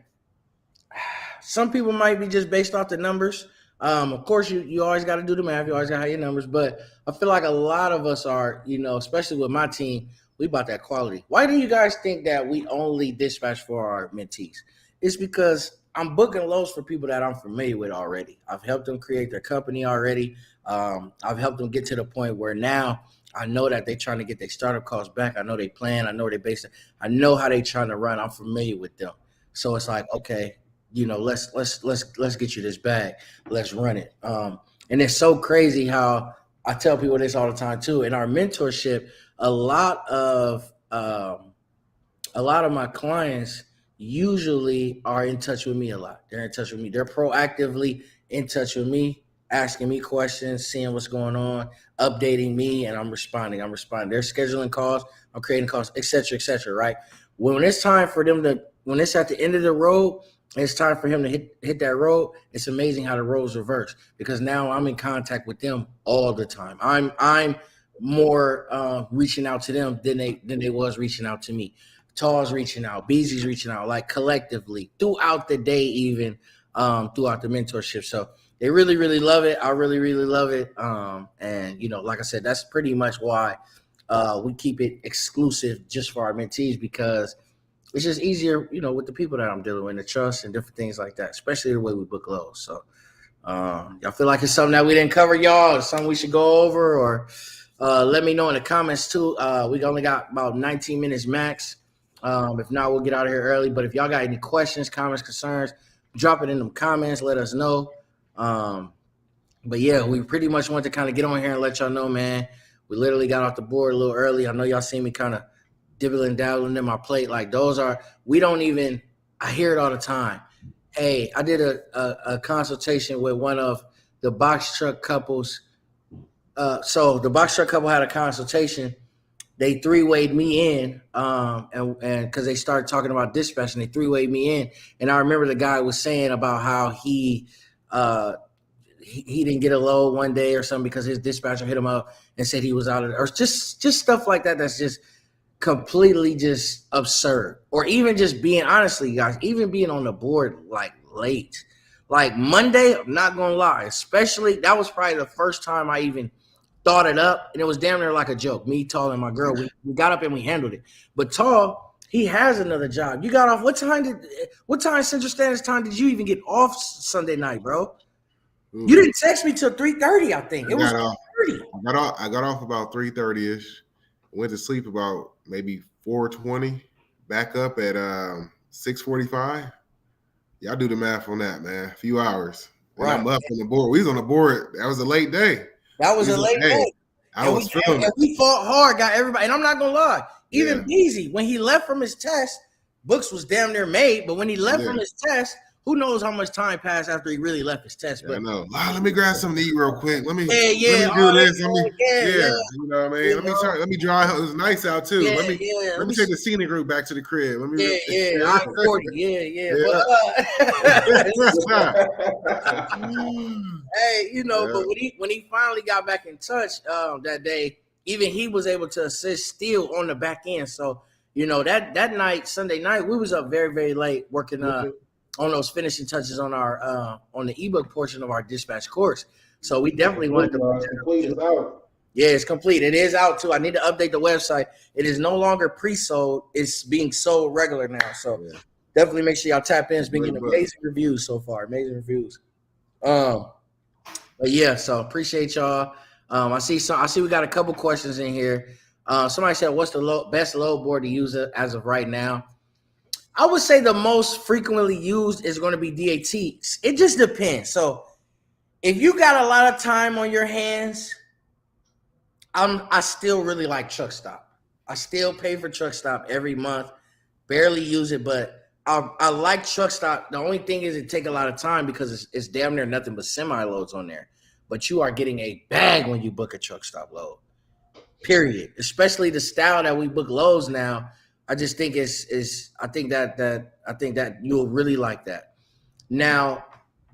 some people might be just based off the numbers. Of course, you always got to do the math. You always got to have your numbers. But I feel like a lot of us are, especially with my team, we about that quality. Why do you guys think that we only dispatch for our mentees? It's because I'm booking loads for people that I'm familiar with already. I've helped them create their company already. I've helped them get to the point where now I know that they're trying to get their startup costs back. I know they plan. I know they base it. I know how they trying to run. I'm familiar with them. So it's like, okay, let's get you this bag. Let's run it. And it's so crazy how I tell people this all the time too. In our mentorship, a lot of my clients usually are in touch with me a lot. They're in touch with me. They're proactively in touch with me, asking me questions, seeing what's going on, updating me, and I'm responding. They're scheduling calls, I'm creating calls, et cetera, right? When it's time for them when it's at the end of the road, it's time for him to hit that road. It's amazing how the roles reverse because now I'm in contact with them all the time. I'm more reaching out to them than they was reaching out to me. Tall's reaching out, Beezy's reaching out, like collectively throughout the day, even throughout the mentorship. So they really, really love it. I really, really love it. And like I said, that's pretty much why we keep it exclusive just for our mentees because it's just easier, with the people that I'm dealing with, the trust and different things like that, especially the way we book lows. So y'all feel like it's something that we didn't cover, y'all, or something we should go over, or let me know in the comments too. We only got about 19 minutes max. If not, we'll get out of here early. But if y'all got any questions, comments, concerns, drop it in them comments. Let us know. But yeah, we pretty much want to kind of get on here and let y'all know, man. We literally got off the board a little early. I know y'all see me kind of dibbling, dabbling in my plate. Like I hear it all the time. Hey, I did a consultation with one of the box truck couples. So the box truck couple had a consultation. They three-wayed me in, and because they started talking about dispatch, and they three-wayed me in. And I remember the guy was saying about how he didn't get a load one day or something because his dispatcher hit him up and said he was out of, or just stuff like that. That's just completely just absurd. Or even just being, honestly, guys, even being on the board like late, like Monday. I'm not gonna lie, especially that was probably the first time I even thought it up, and it was damn near like a joke. Me, Tall, and my girl, we got up and we handled it. But Tall, he has another job. You got off. What time Central Standard Time did you even get off Sunday night, bro? Ooh. You didn't text me till 3:30. I think it was 3:30. I got off about 3:30ish. Went to sleep about maybe 4:20. Back up at 6:45. Y'all do the math on that, man. A few hours. Right. And I'm up on the board. We was on the board. That was a late day. That was a late day. We fought hard, got everybody. And I'm not gonna lie, even Beezy, when he left from his test, books was damn near made. But when he left from his test, who knows how much time passed after he really left his test? But I know. Let me grab something to eat real quick. Let me do this. You know what I mean. Let me dry. It was nice out too. Let me take the scenic route back to the crib. Let me. Hey, but when he finally got back in touch that day, even he was able to assist still on the back end. So that night, Sunday night, we was up very, very late working on those finishing touches on our on the ebook portion of our dispatch course. So we definitely wanted to complete is out. Yeah, it's complete. It is out too. I need to update the website. It is no longer pre-sold. It's being sold regular now. So definitely make sure y'all tap in. It's been getting amazing reviews so far. Amazing reviews. But yeah, so appreciate y'all. I see we got a couple questions in here. Somebody said, what's the best load board to use as of right now? I would say the most frequently used is going to be DATs. It just depends. So if you got a lot of time on your hands, I still really like Truck Stop. I still pay for Truck Stop every month. Barely use it, but I like Truck Stop. The only thing is it take a lot of time because it's damn near nothing but semi-loads on there. But you are getting a bag when you book a Truck Stop load. Period. Especially the style that we book loads now. I just think I think that you'll really like that. Now,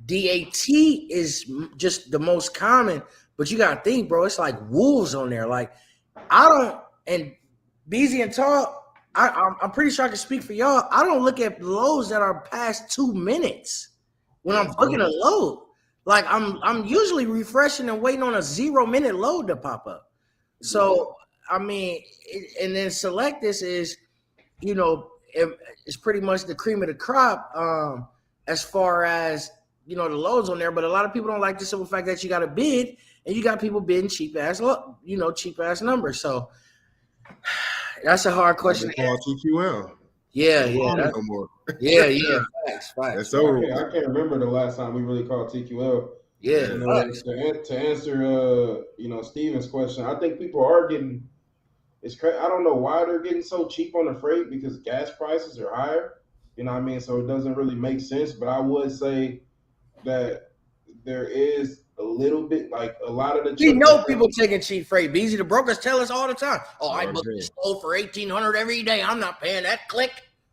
DAT is just the most common, but you gotta think, bro, it's like wolves on there. Like I don't, and Beezy and Tall, I'm pretty sure I can speak for y'all. I don't look at loads that are past 2 minutes when I'm booking a load. Like I'm usually refreshing and waiting on a 0 minute load to pop up. So I mean, and then Select This is, you know, it's pretty much the cream of the crop as far as, you know, the loads on there. But a lot of people don't like the simple fact that you got to bid, and you got people bidding cheap ass numbers. So that's a hard question. Call TQL. Yeah. No more. Yeah. Facts. That's over. I can't remember the last time we really called TQL. Yeah. To answer, Steven's question, I think people are getting. It's crazy. I don't know why they're getting so cheap on the freight, because gas prices are higher. You know what I mean? So it doesn't really make sense. But I would say that there is a little bit, like a lot of the. We know people taking cheap freight. Beezy, the brokers tell us all the time. Oh, I book this load for $1,800 every day. I'm not paying that. Click.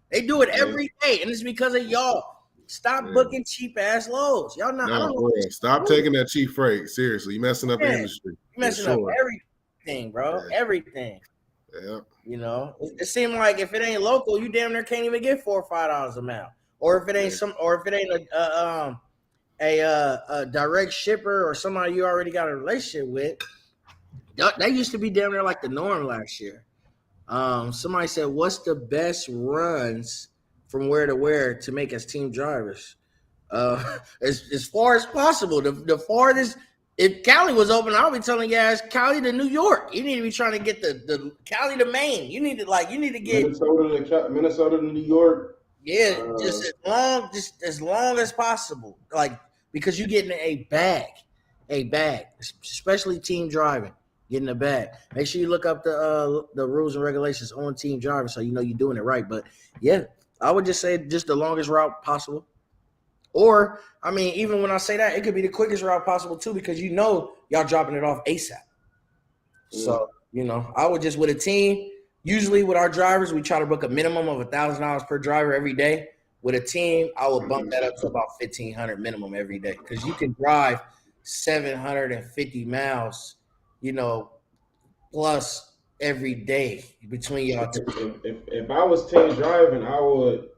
They do it every day, and it's because of y'all. Stop booking cheap ass loads. Y'all not. Stop taking that cheap freight. Seriously, you messing up the industry. You messing up everything, bro. Yeah. Everything. Yeah. You know, it seems like if it ain't local, you damn near can't even get $4 or $5 a mile. Or if it ain't a direct shipper or somebody you already got a relationship with, that used to be damn near like the norm last year. Somebody said, "What's the best runs from where to where to make as team drivers?" As far as possible. The farthest. If Cali was open, I'll be telling you guys Cali to New York. You need to be trying to get the Cali to Maine. You need to get Minnesota to New York. Yeah, just as long as possible. Like, because you're getting a bag, especially team driving, getting a bag. Make sure you look up the rules and regulations on team driving so you know you're doing it right. But yeah, I would just say just the longest route possible. Or, I mean, even when I say that, it could be the quickest route possible too, because you know y'all dropping it off ASAP. So, you know, I would just, with a team, usually with our drivers, we try to book a minimum of $1,000 per driver every day. With a team, I would bump that up to about $1,500 minimum every day, because you can drive 750 miles, you know, plus every day between y'all two. If I was team driving, I would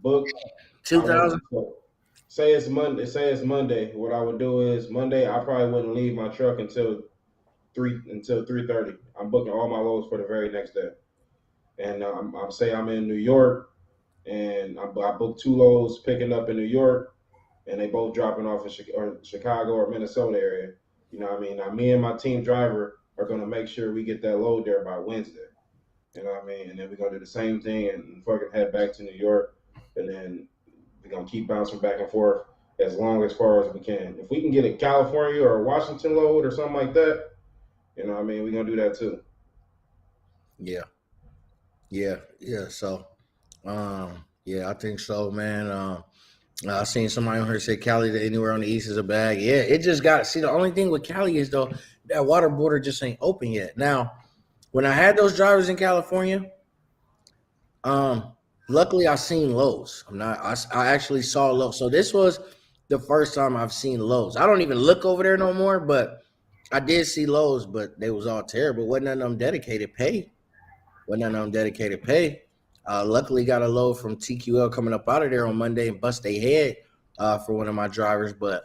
book 2,000. Say it's Monday. What I would do is Monday, I probably wouldn't leave my truck until 3:30. I'm booking all my loads for the very next day. And I'm say I'm in New York, and I booked 2 loads picking up in New York, and they both dropping off in Chicago or Minnesota area. You know what I mean? Now, me and my team driver are going to make sure we get that load there by Wednesday. You know what I mean? And then we're going to do the same thing and fucking head back to New York, and then we're going to keep bouncing back and forth as far as we can. If we can get a California or a Washington load or something like that, you know what I mean, we're going to do that too. Yeah. So, I think so, man. I seen somebody on here say Cali to anywhere on the East is a bag. Yeah, it just got – see, the only thing with Cali is, though, that water border just ain't open yet. Now, when I had those drivers in California, luckily I seen lows. I actually saw lows. So this was the first time I've seen lows. I don't even look over there no more, but I did see lows, but they was all terrible. Wasn't none of them dedicated pay. Luckily got a load from TQL coming up out of there on Monday and bust their head for one of my drivers, but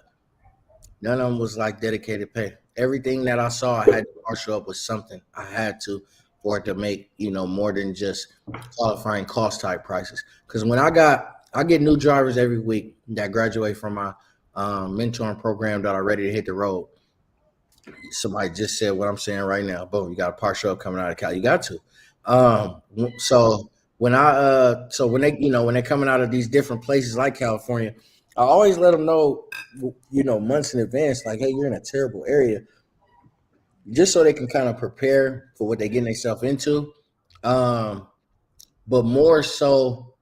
none of them was like dedicated pay. Everything that I saw, I had to marshal up with something. I had to, for it to make, you know, more than just qualifying cost type prices. Because when I get new drivers every week that graduate from my mentoring program that are ready to hit the road. Somebody just said what I'm saying right now. Boom, you got a partial up coming out of Cali. You got to. So when they're coming out of these different places like California, I always let them know, you know, months in advance, like, hey, you're in a terrible area, just so they can kind of prepare for what they're getting themselves into. But more so,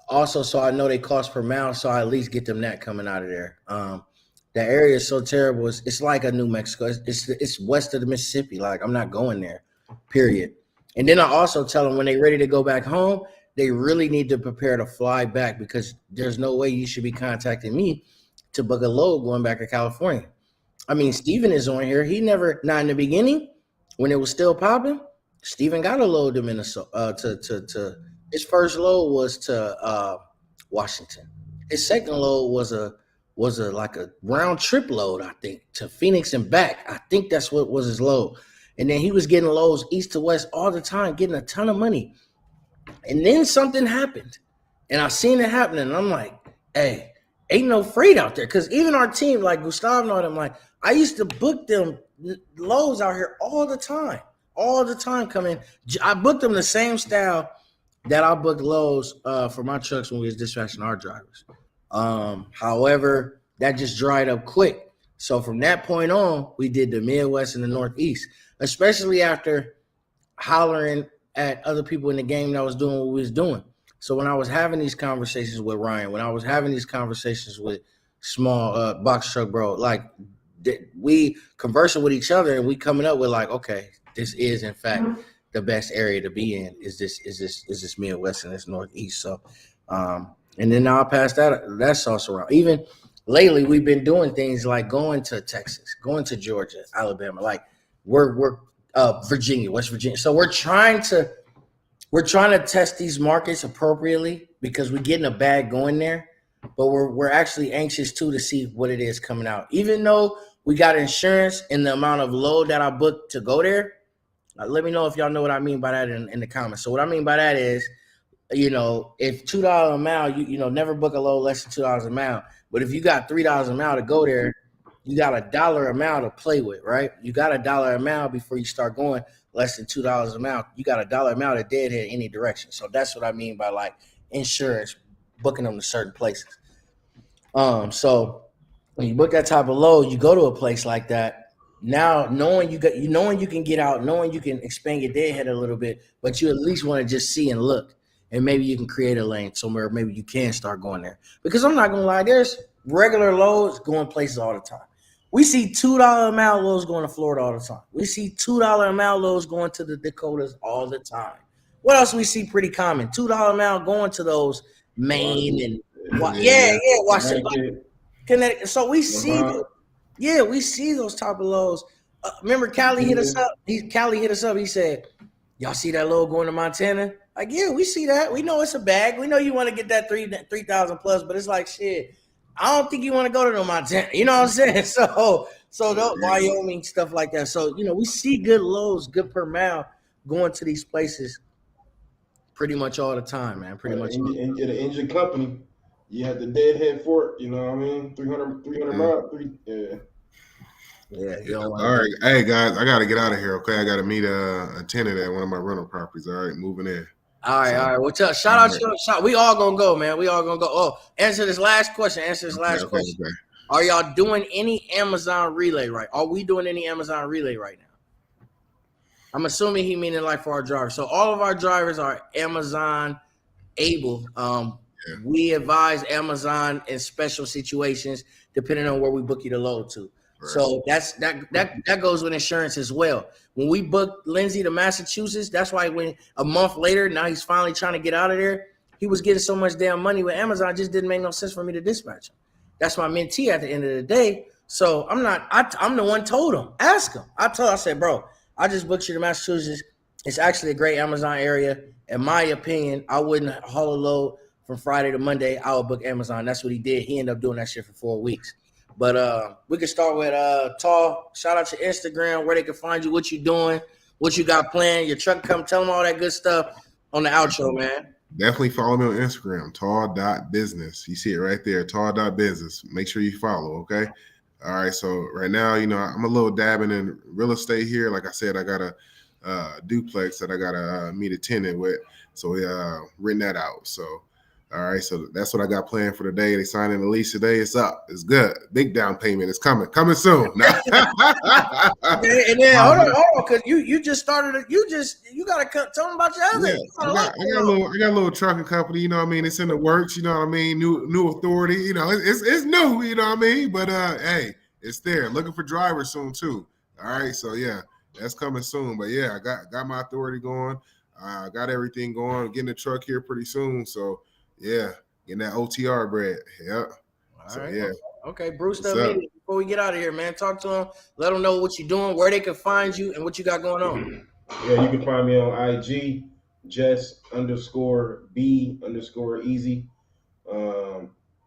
also, so I know they cost per mile, so I at least get them that coming out of there. The area is so terrible. It's like a New Mexico. It's west of the Mississippi. Like, I'm not going there, period. And then I also tell them when they're ready to go back home, they really need to prepare to fly back, because there's no way you should be contacting me to book a load going back to California. I mean, Steven is on here. He never, not in the beginning, when it was still popping, Steven got a load to Minnesota. To his first load was to Washington. His second load was a like a round trip load, I think, to Phoenix and back. I think that's what was his load. And then he was getting loads east to west all the time, getting a ton of money. And then something happened, and I seen it happening, and I'm like, hey, ain't no freight out there. Because even our team, like Gustav and all them, like, I used to book them loads out here all the time coming. I booked them the same style that I booked loads for my trucks when we was dispatching our drivers. However, that just dried up quick. So from that point on, we did the Midwest and the Northeast, especially after hollering at other people in the game that was doing what we was doing. So when I was having these conversations with Ryan, when I was having these conversations with small box truck bro, like we conversing with each other, and we coming up with like, okay, this is in fact the best area to be in, is this Midwest and this Northeast. So and then now I passed that sauce around. Even lately, we've been doing things like going to Texas, going to Georgia, Alabama, like we're Virginia, West Virginia. So we're trying to test these markets appropriately, because we're getting a bag going there, but we're actually anxious too to see what it is coming out. Even though we got insurance in the amount of load that I booked to go there, let me know if y'all know what I mean by that in the comments. So what I mean by that is, you know, if $2 a mile, you know, never book a load less than $2 a mile. But if you got $3 a mile to go there, you got $1 a mile to play with, right? You got $1 a mile before you start going less than $2 a mile. You got $1 a mile to deadhead any direction. So that's what I mean by like insurance, booking them to certain places. So when you book that type of load, you go to a place like that. Now, knowing you can get out, knowing you can expand your deadhead a little bit, but you at least want to just see and look, and maybe you can create a lane somewhere. Maybe you can start going there, because I'm not gonna lie, there's regular loads going places all the time. We see $2 a mile loads going to Florida all the time. We see $2 a mile loads going to the Dakotas all the time. What else we see pretty common? $2 a mile going to those Maine and Washington, Connecticut. So we see, we see those type of loads. Remember, Callie hit us up. He said, "Y'all see that load going to Montana?" Like, yeah, we see that. We know it's a bag. We know you want to get that 3,000 plus, but it's like, shit, I don't think you want to go to the Montana. You know what I'm saying? So Wyoming, stuff like that. So, you know, we see good loads, good per mile going to these places pretty much all the time, man. Pretty much. And get an engine company. You had the deadhead for it. You know what I mean? 300 miles. Yeah. All right. Hey, guys, I got to get out of here, okay? I got to meet a tenant at one of my rental properties. All right, moving in. All right. What's up? Shout out. We all gonna go, man. We all gonna go. Oh, answer this last question. Okay. Are y'all doing any Amazon relay right? Are we doing any Amazon relay right now? I'm assuming he meaning like for our drivers. So all of our drivers are Amazon able. We advise Amazon in special situations, depending on where we book you to load to. Right. So that goes with insurance as well. When we booked Lindsay to Massachusetts, that's why when a month later, now he's finally trying to get out of there. He was getting so much damn money with Amazon, it just didn't make no sense for me to dispatch him. That's my mentee at the end of the day. So I'm the one told him, ask him. I said, bro, I just booked you to Massachusetts. It's actually a great Amazon area. In my opinion, I wouldn't haul a load from Friday to Monday. I would book Amazon. That's what he did. He ended up doing that shit for 4 weeks. But we can start with Tall. Shout out to Instagram, where they can find you, what you doing, what you got planned, your truck come, tell them all that good stuff on the outro, man. Definitely follow me on Instagram, tall.business. You see it right there, tall.business. Make sure you follow, okay? All right, so right now, you know, I'm a little dabbing in real estate here. Like I said, I got a duplex that I got to meet a tenant with. So we written that out. So all right, so that's what I got planned for today. They signed in the lease today. It's up. It's good. Big down payment is coming soon. And then hold on, because you just started. You gotta tell them about your other. Yeah, I got a little trucking company. You know what I mean? It's in the works. You know what I mean? New authority. You know, it's new. You know what I mean? But hey, it's there. Looking for drivers soon too. All right, so yeah, that's coming soon. But yeah, I got my authority going. Got everything going. Getting the truck here pretty soon. So yeah, getting that OTR bread. Yeah. All right. Yeah. Okay, Bruce, before we get out of here, man, talk to them. Let them know what you're doing, where they can find you, and what you got going on. Yeah, you can find me on IG, Jess_B_easy.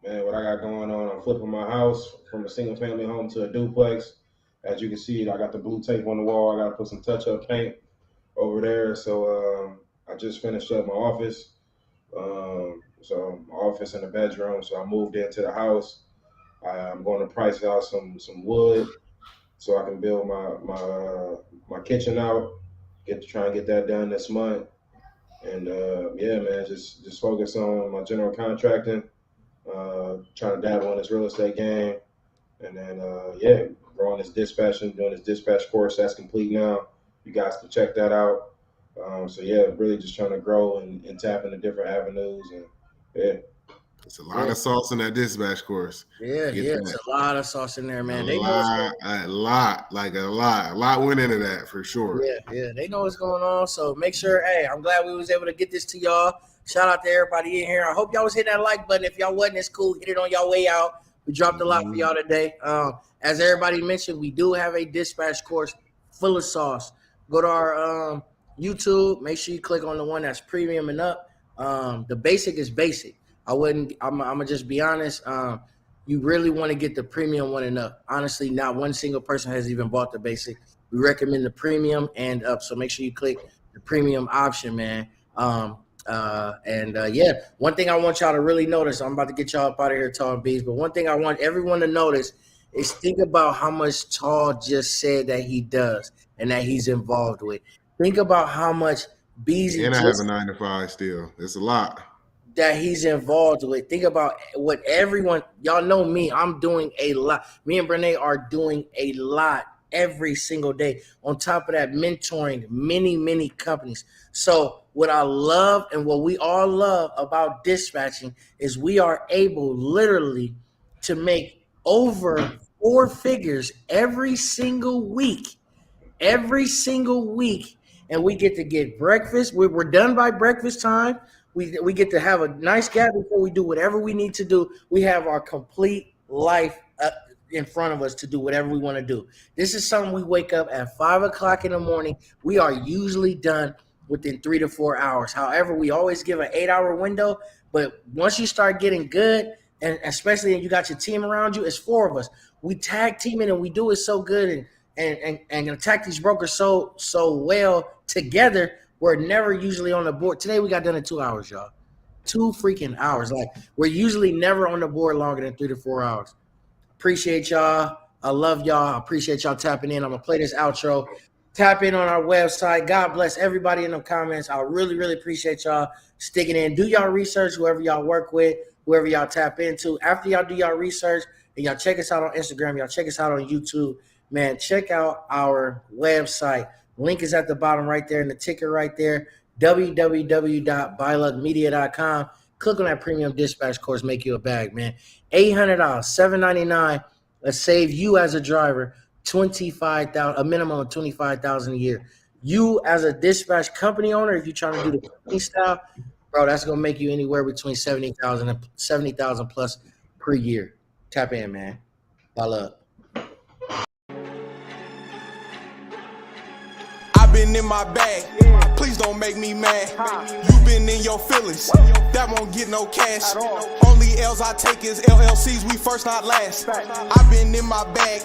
Man, what I got going on, I'm flipping my house from a single family home to a duplex. As you can see, I got the blue tape on the wall. I got to put some touch-up paint over there. So I just finished up my office. So my office and the bedroom. So I moved into the house. I'm going to price out some wood so I can build my kitchen out. Try and get that done this month. And yeah, man, just focus on my general contracting. Trying to dabble in this real estate game. And then yeah, growing this dispatching, doing this dispatch course that's complete now. You guys can check that out. So yeah, really just trying to grow and tap into different avenues. And yeah. It's a lot of sauce in that dispatch course. Yeah, it's a lot of sauce in there, man. A lot went into that for sure. Yeah, they know what's going on. So make sure, hey, I'm glad we was able to get this to y'all. Shout out to everybody in here. I hope y'all was hitting that like button. If y'all wasn't, it's cool. Hit it on y'all way out. We dropped a lot for y'all today. As everybody mentioned, we do have a dispatch course full of sauce. Go to our YouTube. Make sure you click on the one that's premium and up. The basic is basic. I'm gonna just be honest. You really want to get the premium one and up. Honestly, not one single person has even bought the basic. We recommend the premium and up. So make sure you click the premium option, man. Yeah, one thing I want y'all to really notice, I'm about to get y'all up out of here talking bees, but one thing I want everyone to notice is think about how much Tall just said that he does and that he's involved with. Think about how much Beezy and I have a 9 to 5 still. It's a lot that he's involved with. Think about what everyone, y'all know me, I'm doing a lot. Me and Brene are doing a lot every single day. On top of that, mentoring many companies. So what I love and what we all love about dispatching is we are able literally to make over 4 figures every single week. And we get to get breakfast. We're done by breakfast time. We get to have a nice gap before we do whatever we need to do. We have our complete life in front of us to do whatever we want to do. This is something we wake up at 5 o'clock in the morning. We are usually done within 3 to 4 hours. However, we always give an 8-hour window. But once you start getting good, and especially if you got your team around you, it's 4 of us. We tag teaming and we do it so good and attack these brokers so well together. We're never usually on the board. Today we got done in 2 hours, y'all. 2 freaking hours. Like, we're usually never on the board longer than 3 to 4 hours. Appreciate y'all. I love y'all. I appreciate y'all tapping in. I'm going to play this outro. Tap in on our website. God bless everybody in the comments. I really appreciate y'all sticking in. Do y'all research, whoever y'all work with, whoever y'all tap into. After y'all do y'all research and y'all check us out on Instagram, y'all check us out on YouTube, man, check out our website. Link is at the bottom right there in the ticker right there, www.byluckmedia.com. Click on that premium dispatch course, make you a bag, man. $800, $799. Let's save you as a driver $25,000, a minimum of $25,000 a year. You as a dispatch company owner, if you're trying to do the company style, bro, that's gonna make you anywhere between $70,000 and $70,000 plus per year. Tap in, man. By luck. Been in my bag, please don't make me mad. You been in your feelings, that won't get no cash. Only L's I take is LLCs, we first not last. I been in my bag,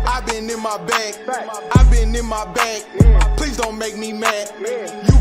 I been in my bag, I been in my bag. Please don't make me mad. You